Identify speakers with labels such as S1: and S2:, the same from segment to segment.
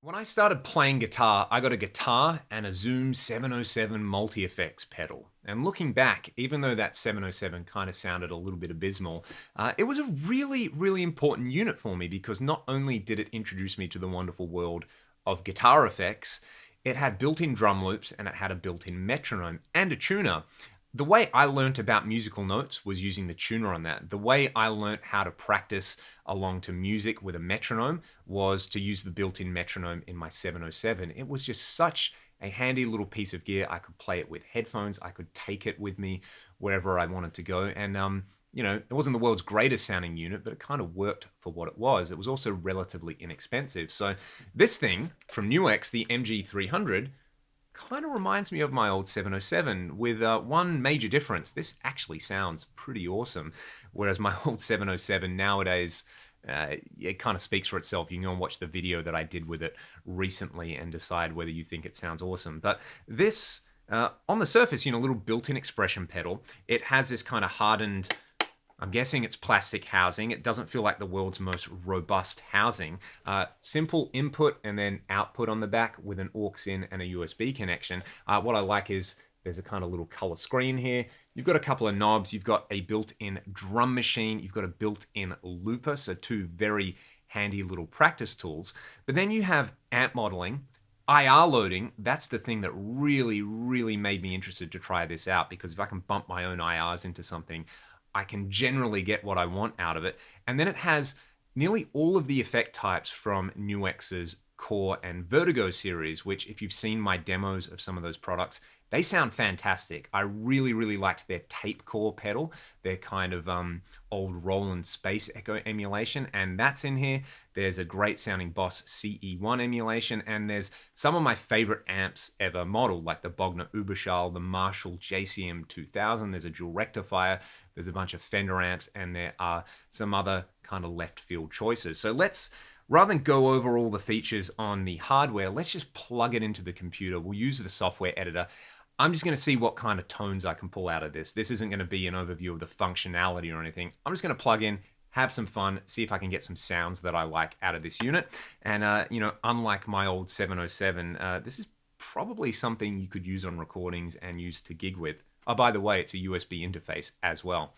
S1: When I started playing guitar, I got a guitar and a Zoom 707 multi-effects pedal. And looking back, even though that 707 kind of sounded a little bit abysmal, it was a really, really important unit for me because not only did it introduce me to the wonderful world of guitar effects, it had built-in drum loops and it had a built-in metronome and a tuner. The way I learnt about musical notes was using the tuner on that. The way I learnt how to practice along to music with a metronome was to use the built-in metronome in my 707. It was just such a handy little piece of gear. I could play it with headphones. I could take it with me wherever I wanted to go. And, it wasn't the world's greatest sounding unit, but it kind of worked for what it was. It was also relatively inexpensive. So this thing from NUX, the MG300, kind of reminds me of my old 707 with one major difference. This actually sounds pretty awesome, whereas my old 707 nowadays, it kind of speaks for itself. You can go and watch the video that I did with it recently and decide whether you think it sounds awesome. But this, on the surface, little built-in expression pedal, it has this kind of hardened, I'm guessing it's plastic housing. It doesn't feel like the world's most robust housing. Simple input and then output on the back with an aux in and a USB connection. What I like is there's a kind of little color screen here. You've got a couple of knobs. You've got a built-in drum machine. You've got a built-in looper. So two very handy little practice tools. But then you have amp modeling. IR loading, that's the thing that really, really made me interested to try this out, because if I can bump my own IRs into something, I can generally get what I want out of it. And then it has nearly all of the effect types from NUX's Core and Vertigo series, which if you've seen my demos of some of those products, they sound fantastic. I really, really liked their tape core pedal, their kind of old Roland Space Echo emulation, and that's in here. There's a great sounding Boss CE1 emulation, and there's some of my favorite amps ever modeled, like the Bogner Uberschall, the Marshall JCM 2000, there's a dual rectifier, there's a bunch of Fender amps, and there are some other kind of left field choices. So rather than go over all the features on the hardware, let's just plug it into the computer. We'll use the software editor. I'm just going to see what kind of tones I can pull out of this. This isn't going to be an overview of the functionality or anything. I'm just going to plug in, have some fun, see if I can get some sounds that I like out of this unit. And, unlike my old 707, this is probably something you could use on recordings and use to gig with. Oh, by the way, it's a USB interface as well.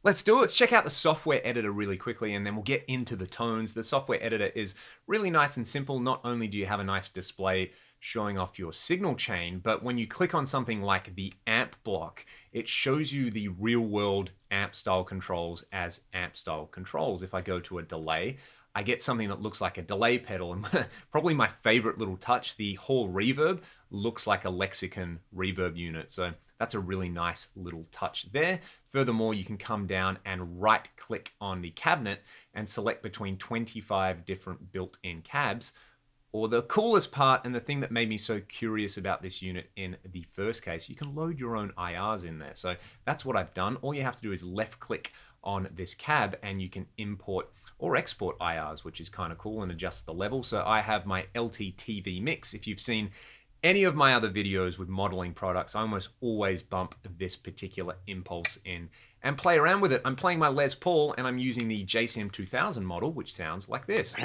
S1: Let's do it. Let's check out the software editor really quickly, and then we'll get into the tones. The software editor is really nice and simple. Not only do you have a nice display showing off your signal chain, but when you click on something like the amp block, it shows you the real world amp style controls as amp style controls. If I go to a delay, I get something that looks like a delay pedal, and probably my favorite little touch, the Hall reverb, looks like a Lexicon reverb unit. So that's a really nice little touch there. Furthermore, you can come down and right click on the cabinet and select between 25 different built-in cabs. Or the coolest part, and the thing that made me so curious about this unit in the first case, you can load your own IRs in there. So that's what I've done. All you have to do is left click on this cab and you can import or export IRs, which is kind of cool, and adjust the level. So I have my LTTV mix. If you've seen any of my other videos with modeling products, I almost always bump this particular impulse in and play around with it. I'm playing my Les Paul and I'm using the JCM 2000 model, which sounds like this.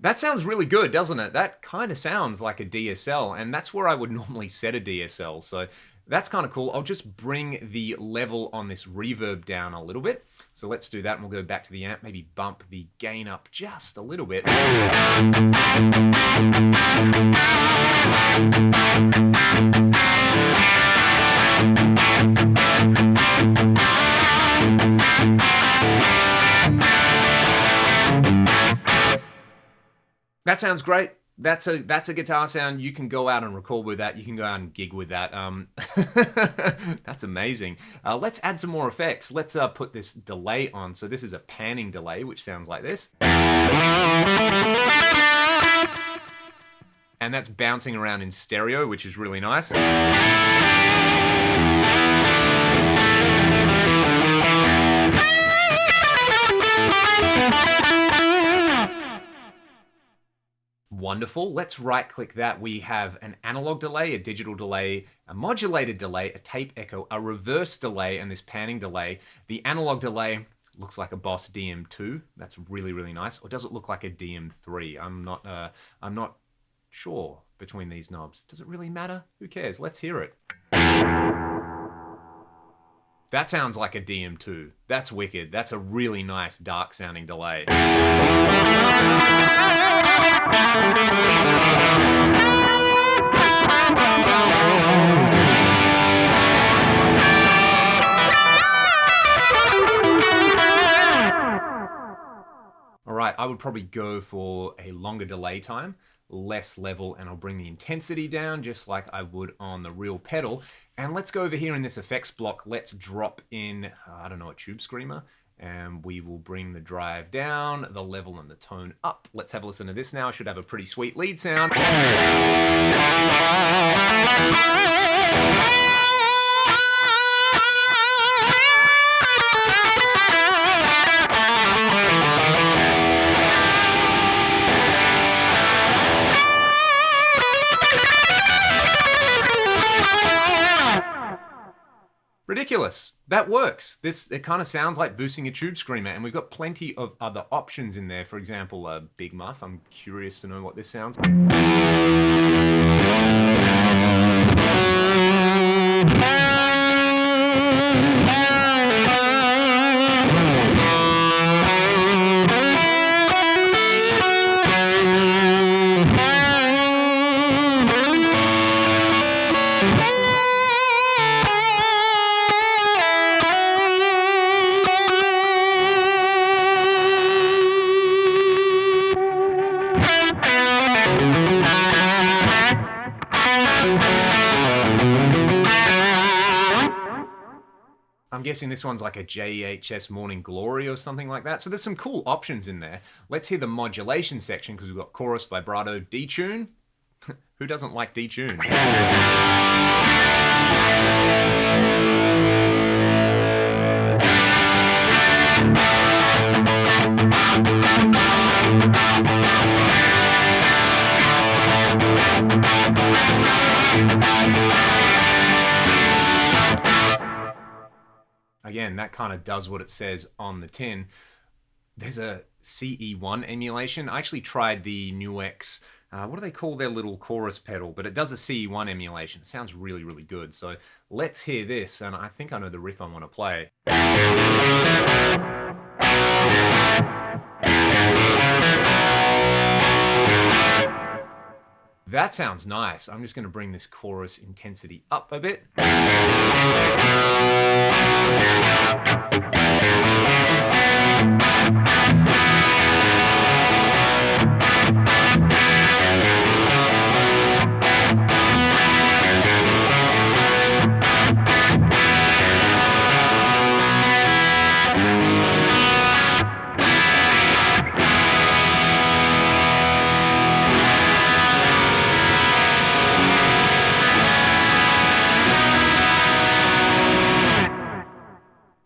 S1: That sounds really good, doesn't it? That kind of sounds like a DSL, and that's where I would normally set a DSL. So that's kind of cool. I'll just bring the level on this reverb down a little bit. So let's do that, and we'll go back to the amp, maybe bump the gain up just a little bit. That sounds great. That's a guitar sound. You can go out and record with that. You can go out and gig with that. That's amazing. Let's add some more effects. Let's put this delay on. So this is a panning delay, which sounds like this. And that's bouncing around in stereo, which is really nice. Wonderful. Let's right click that. We have an analog delay, a digital delay, a modulated delay, a tape echo, a reverse delay, and this panning delay. The analog delay looks like a Boss DM2. That's really, really nice. Or does it look like a DM3? I'm not sure between these knobs. Does it really matter? Who cares? Let's hear it. That sounds like a DM2. That's wicked. That's a really nice dark sounding delay. All right, I would probably go for a longer delay time, less level, and I'll bring the intensity down just like I would on the real pedal. And let's go over here in this effects block. Let's drop in, I don't know, a tube screamer, and we will bring the drive down, the level and the tone up. Let's have a listen to this now. I should have a pretty sweet lead sound. Ridiculous. That works. It kind of sounds like boosting a tube screamer, and we've got plenty of other options in there. For example, a big muff. I'm curious to know what this sounds like. I'm guessing this one's like a JHS Morning Glory or something like that. So there's some cool options in there. Let's hear the modulation section because we've got chorus, vibrato, detune. Who doesn't like detune? Again, that kind of does what it says on the tin. There's a CE1 emulation. I actually tried the NUX, what do they call their little chorus pedal? But it does a CE1 emulation. It sounds really, really good. So let's hear this, and I think I know the riff I want to play. That sounds nice. I'm just going to bring this chorus intensity up a bit.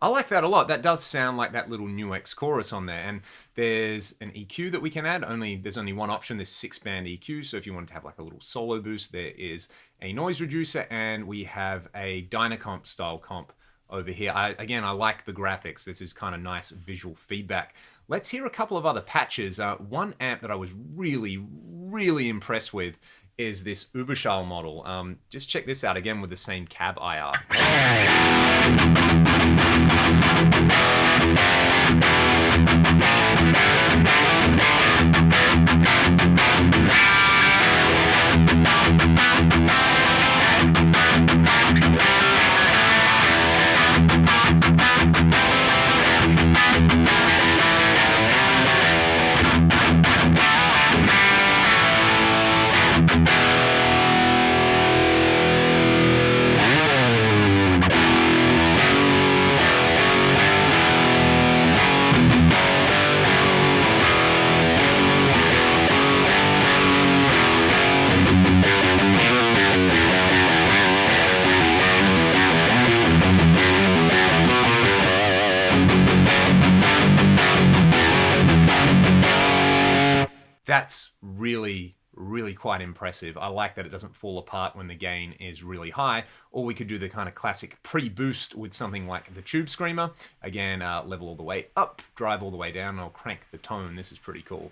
S1: I like that a lot. That does sound like that little NUX chorus on there. And there's an EQ that we can add. There's only one option, this 6-band EQ. So if you wanted to have like a little solo boost, there is a noise reducer, and we have a Dynacomp style comp over here. Again, I like the graphics. This is kind of nice visual feedback. Let's hear a couple of other patches. One amp that I was really, really impressed with is this Uberschall model. Just check this out again with the same cab IR. That's really, really quite impressive. I like that it doesn't fall apart when the gain is really high, or we could do the kind of classic pre-boost with something like the Tube Screamer. Again, level all the way up, drive all the way down, and I'll crank the tone. This is pretty cool.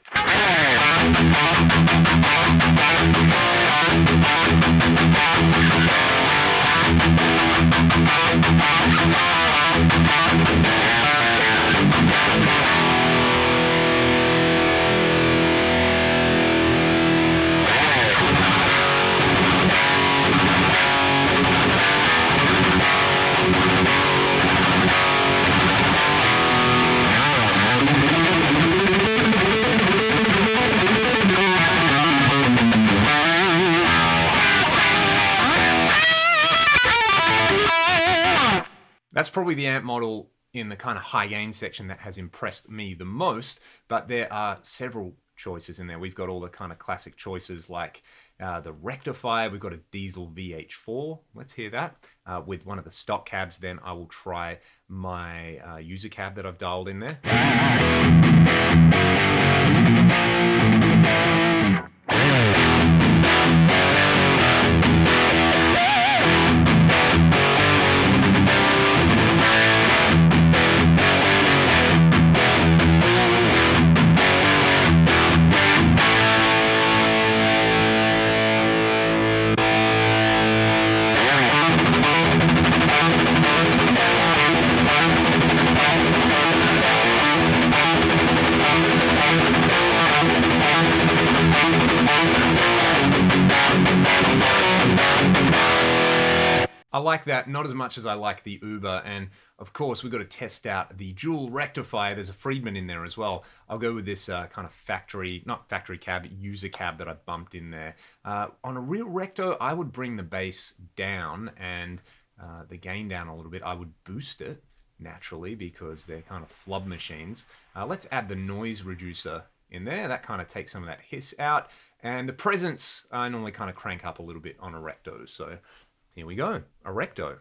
S1: That's probably the amp model in the kind of high gain section that has impressed me the most, but there are several choices in there. We've got all the kind of classic choices like the Rectifier. We've got a diesel VH4. Let's hear that. With one of the stock cabs, then I will try my user cab that I've dialed in there. I like that, not as much as I like the Uber, and of course we've got to test out the dual rectifier. There's a Friedman in there as well. I'll go with this kind of not factory cab, user cab that I bumped in there. On a real recto, I would bring the bass down and the gain down a little bit. I would boost it naturally because they're kind of flub machines. Let's add the noise reducer in there. That kind of takes some of that hiss out. And the presence, I normally kind of crank up a little bit on a recto. So here we go, a recto.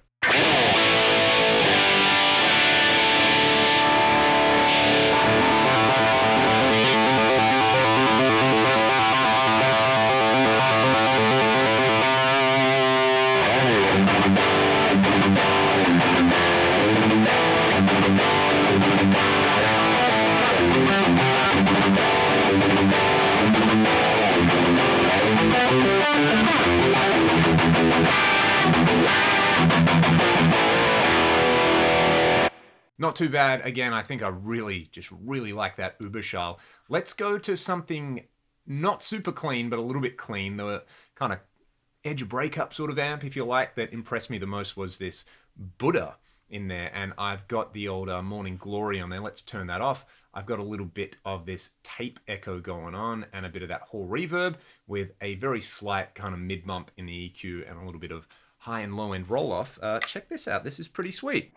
S1: Not too bad. Again, I think I really like that Uberschall. Let's go to something not super clean, but a little bit clean. The kind of edge breakup sort of amp, if you like, that impressed me the most was this Buddha in there. And I've got the old Morning Glory on there. Let's turn that off. I've got a little bit of this tape echo going on and a bit of that hall reverb with a very slight kind of mid bump in the EQ and a little bit of high and low end roll off. Check this out. This is pretty sweet.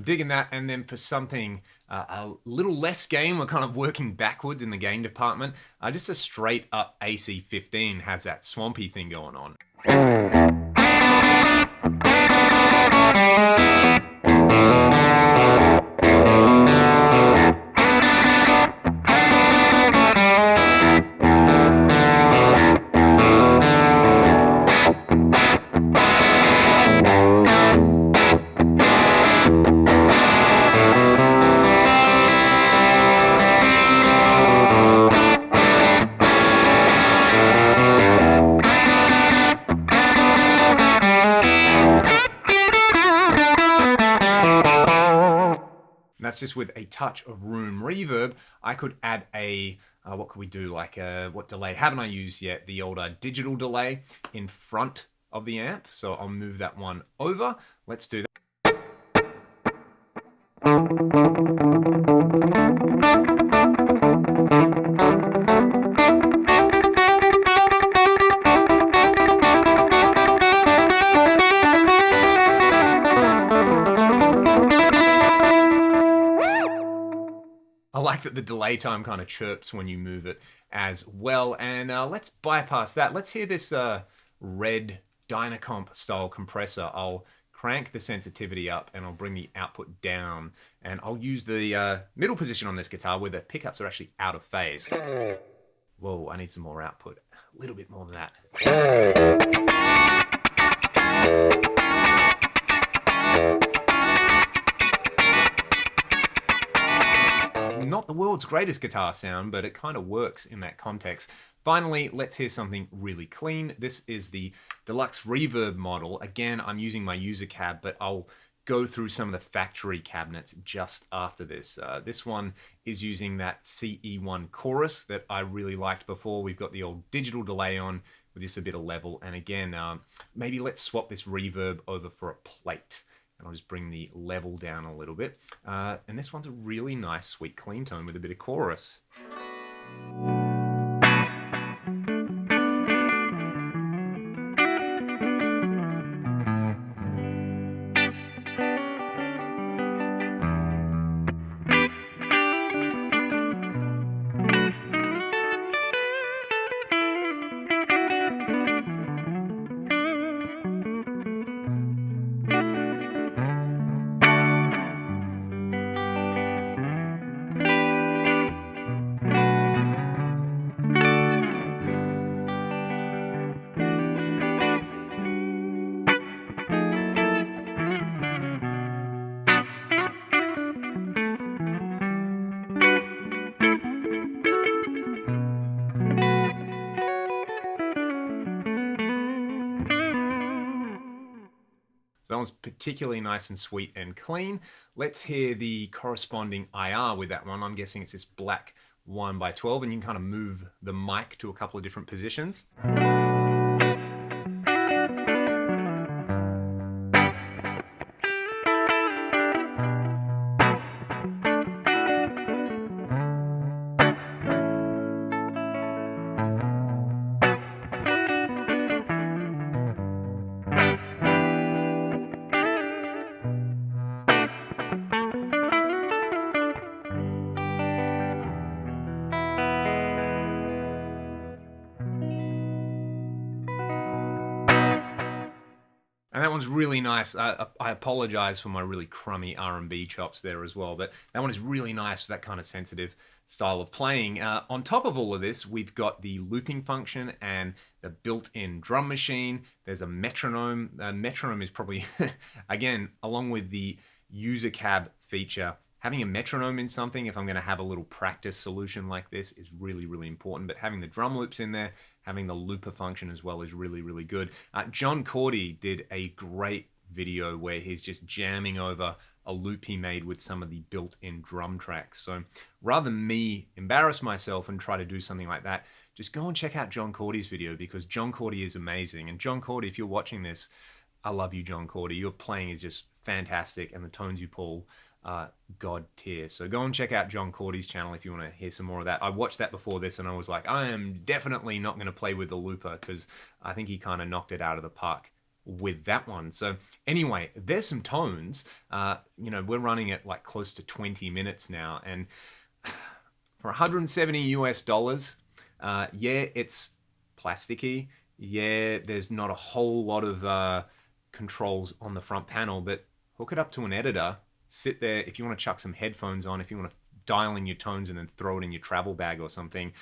S1: Digging that. And then for something a little less gain, we're kind of working backwards in the gain department. Just a straight up AC15 has that swampy thing going on. that's just with a touch of room reverb. I could add a, what could we do? Like, what delay haven't I used yet? The older digital delay in front of the amp. So I'll move that one over. Let's do that. I like that the delay time kind of chirps when you move it as well. And let's bypass that. Let's hear this red Dynacomp style compressor. I'll crank the sensitivity up and I'll bring the output down. And I'll use the middle position on this guitar where the pickups are actually out of phase. Whoa, I need some more output. A little bit more than that. Not the world's greatest guitar sound, but it kind of works in that context. Finally, let's hear something really clean. This is the Deluxe Reverb model. Again, I'm using my user cab, but I'll go through some of the factory cabinets just after this. This one is using that CE1 chorus that I really liked before. We've got the old digital delay on with just a bit of level. And again, maybe let's swap this reverb over for a plate. And I'll just bring the level down a little bit. And this one's a really nice, sweet, clean tone with a bit of chorus. So that one's particularly nice and sweet and clean. Let's hear the corresponding IR with that one. I'm guessing it's this black 1x12, and you can kind of move the mic to a couple of different positions. And that one's really nice. I apologize for my really crummy R&B chops there as well, but that one is really nice for that kind of sensitive style of playing. On top of all of this, we've got the looping function and the built-in drum machine. There's a metronome. Metronome is probably, again, along with the user cab feature, having a metronome in something, if I'm going to have a little practice solution like this, is really, really important. But having the drum loops in there, having the looper function as well is really, really good. John Cordy did a great video where he's just jamming over a loop he made with some of the built-in drum tracks. So rather than me embarrass myself and try to do something like that, just go and check out John Cordy's video, because John Cordy is amazing. And John Cordy, if you're watching this, I love you, John Cordy. Your playing is just fantastic, and the tones you pull, God tier. So go and check out John Cordy's channel if you want to hear some more of that. I watched that before this and I was like, I am definitely not going to play with the looper, because I think he kind of knocked it out of the park with that one. So anyway, there's some tones. You know, we're running at like close to 20 minutes now, and for 170 US dollars, yeah, it's plasticky. Yeah, there's not a whole lot of controls on the front panel, but hook it up to an editor. Sit there, if you want to chuck some headphones on, if you want to dial in your tones and then throw it in your travel bag or something.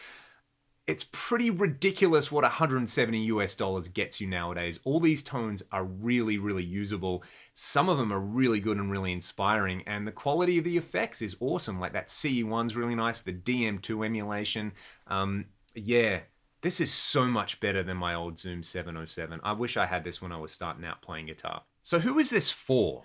S1: It's pretty ridiculous what 170 US dollars gets you nowadays. All these tones are really, really usable. Some of them are really good and really inspiring, and the quality of the effects is awesome. Like that CE1's really nice, the DM2 emulation. Yeah, this is so much better than my old Zoom 707. I wish I had this when I was starting out playing guitar. So who is this for?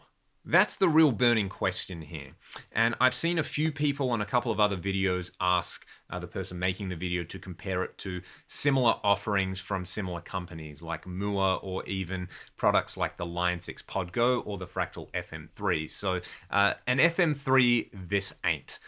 S1: That's the real burning question here. And I've seen a few people on a couple of other videos ask the person making the video to compare it to similar offerings from similar companies like Mua, or even products like the Line 6 Podgo or the Fractal FM3. So an FM3, this ain't.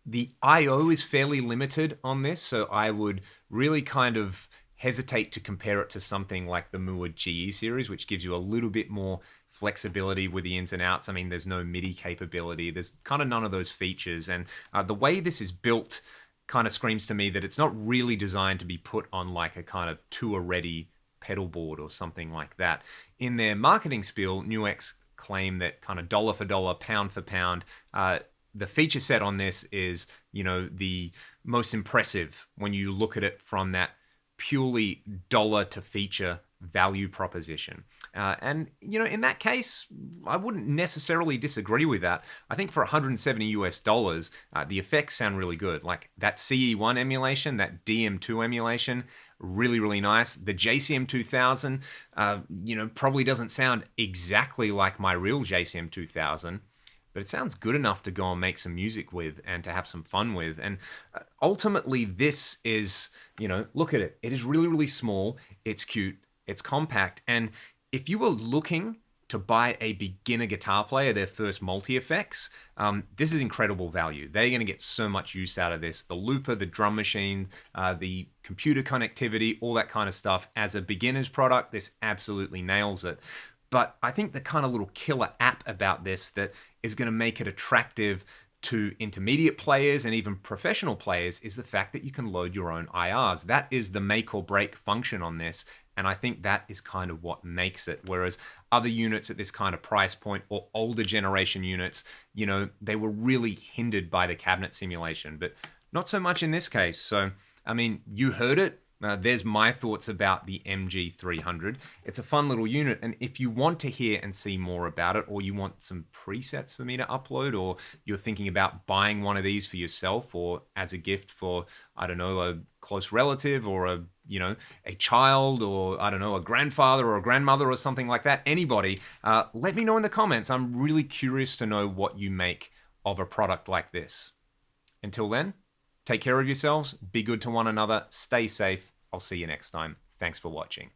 S1: The I/O is fairly limited on this, so I would really kind of hesitate to compare it to something like the Mua GE series, which gives you a little bit more flexibility with the ins and outs. I mean, there's no MIDI capability. There's kind of none of those features. And the way this is built kind of screams to me that it's not really designed to be put on like a kind of tour-ready pedal board or something like that. In their marketing spiel, NUX claim that kind of dollar for dollar, pound for pound, the feature set on this is, you know, the most impressive when you look at it from that purely dollar to feature value proposition. And, you know, in that case, I wouldn't necessarily disagree with that. I think for $170 US, the effects sound really good. Like that CE1 emulation, that DM2 emulation, really, really nice. The JCM 2000, you know, probably doesn't sound exactly like my real JCM 2000, but it sounds good enough to go and make some music with and to have some fun with. And ultimately, this is, you know, look at it. It is really, really small. It's cute. It's compact. And if you were looking to buy a beginner guitar player their first multi-effects, this is incredible value. They're going to get so much use out of this. The looper, the drum machine, the computer connectivity, all that kind of stuff. As a beginner's product, this absolutely nails it. But I think the kind of little killer app about this that is going to make it attractive to intermediate players and even professional players is the fact that you can load your own IRs. That is the make or break function on this. And I think that is kind of what makes it. Whereas other units at this kind of price point, or older generation units, you know, they were really hindered by the cabinet simulation, but not so much in this case. So, I mean, you heard it. There's my thoughts about the MG300. It's a fun little unit, and if you want to hear and see more about it, or you want some presets for me to upload, or you're thinking about buying one of these for yourself or as a gift for, I don't know, a close relative, or a, you know, a child, or I don't know, a grandfather or a grandmother or something like that, anybody, let me know in the comments. I'm really curious to know what you make of a product like this. Until then, take care of yourselves, be good to one another, stay safe. I'll see you next time. Thanks for watching.